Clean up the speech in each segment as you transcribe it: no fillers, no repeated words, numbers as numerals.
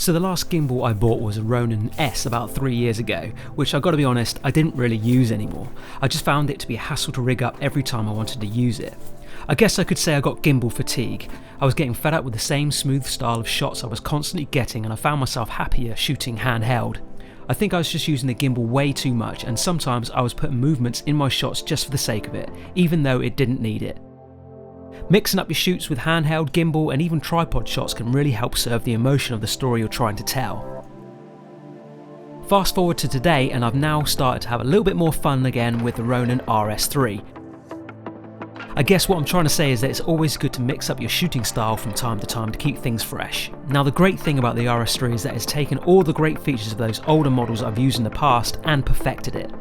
So the last gimbal I bought was a Ronin S about 3 years ago, which I gotta be honest, I didn't really use anymore. I just found it to be a hassle to rig up every time I wanted to use it. I guess I could say I got gimbal fatigue. I was getting fed up with the same smooth style of shots I was constantly getting, and I found myself happier shooting handheld. I think I was just using the gimbal way too much, and sometimes I was putting movements in my shots just for the sake of it, even though it didn't need it. Mixing up your shoots with handheld, gimbal and even tripod shots can really help serve the emotion of the story you're trying to tell. Fast forward to today and I've now started to have a little bit more fun again with the Ronin RS3. I guess what I'm trying to say is that it's always good to mix up your shooting style from time to time to keep things fresh. Now the great thing about the RS3 is that it's taken all the great features of those older models I've used in the past and perfected it.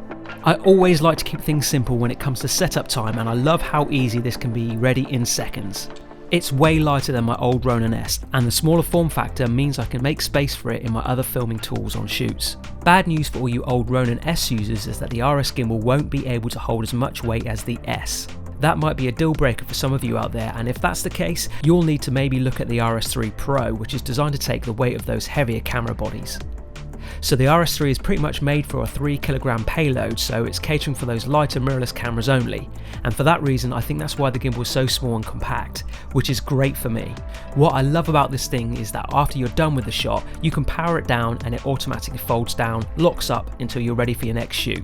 I always like to keep things simple when it comes to setup time, and I love how easy this can be ready in seconds. It's way lighter than my old Ronin S, and the smaller form factor means I can make space for it in my other filming tools on shoots. Bad news for all you old Ronin S users is that the RS gimbal won't be able to hold as much weight as the S. That might be a deal breaker for some of you out there, and if that's the case, you'll need to maybe look at the RS3 Pro, which is designed to take the weight of those heavier camera bodies. So the RS3 is pretty much made for a 3kg payload, so it's catering for those lighter mirrorless cameras only, and for that reason I think that's why the gimbal is so small and compact, which is great for me. What I love about this thing is that after you're done with the shot, you can power it down and it automatically folds down, locks up until you're ready for your next shoot.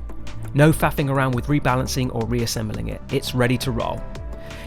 No faffing around with rebalancing or reassembling it, it's ready to roll.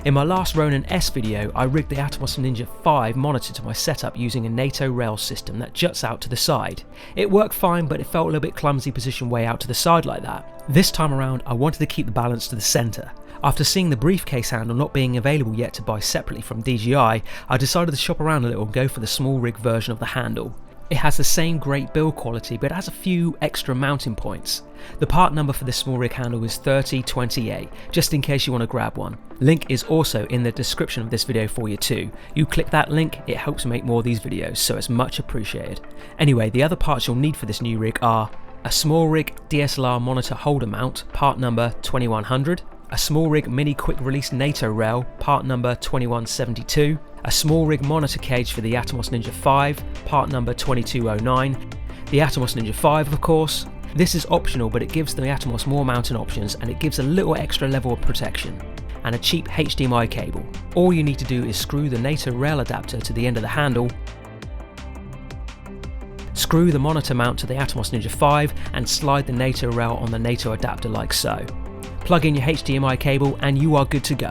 In my last Ronin S video, I rigged the Atomos Ninja V monitor to my setup using a NATO rail system that juts out to the side. It worked fine, but it felt a little bit clumsy positioned way out to the side like that. This time around, I wanted to keep the balance to the centre. After seeing the briefcase handle not being available yet to buy separately from DJI, I decided to shop around a little and go for the Smallrig version of the handle. It has the same great build quality, but it has a few extra mounting points. The part number for this Smallrig handle is 3028, just in case you want to grab one. Link is also in the description of this video for you too. You click that link, it helps make more of these videos, so it's much appreciated. Anyway, the other parts you'll need for this new rig are a Smallrig DSLR monitor holder mount, part number 2100, a Smallrig mini quick release NATO rail, part number 2172, a Smallrig monitor cage for the Atomos Ninja V, part number 2209, the Atomos Ninja V of course. This is optional, but it gives the Atomos more mounting options and it gives a little extra level of protection, and a cheap HDMI cable. All you need to do is screw the NATO rail adapter to the end of the handle, screw the monitor mount to the Atomos Ninja V and slide the NATO rail on the NATO adapter like so. Plug in your HDMI cable and you are good to go.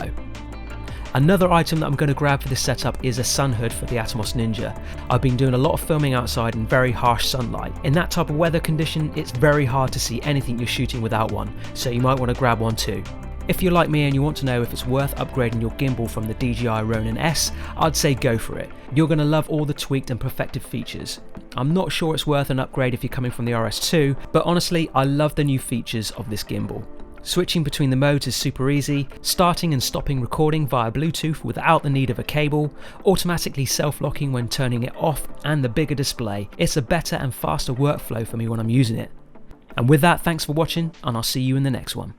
Another item that I'm going to grab for this setup is a sun hood for the Atomos Ninja. I've been doing a lot of filming outside in very harsh sunlight. In that type of weather condition, it's very hard to see anything you're shooting without one, so you might want to grab one too. If you're like me and you want to know if it's worth upgrading your gimbal from the DJI Ronin S, I'd say go for it. You're going to love all the tweaked and perfected features. I'm not sure it's worth an upgrade if you're coming from the RS2, but honestly I love the new features of this gimbal. Switching between the modes is super easy, starting and stopping recording via Bluetooth without the need of a cable, automatically self-locking when turning it off, and the bigger display. It's a better and faster workflow for me when I'm using it. And with that, thanks for watching, and I'll see you in the next one.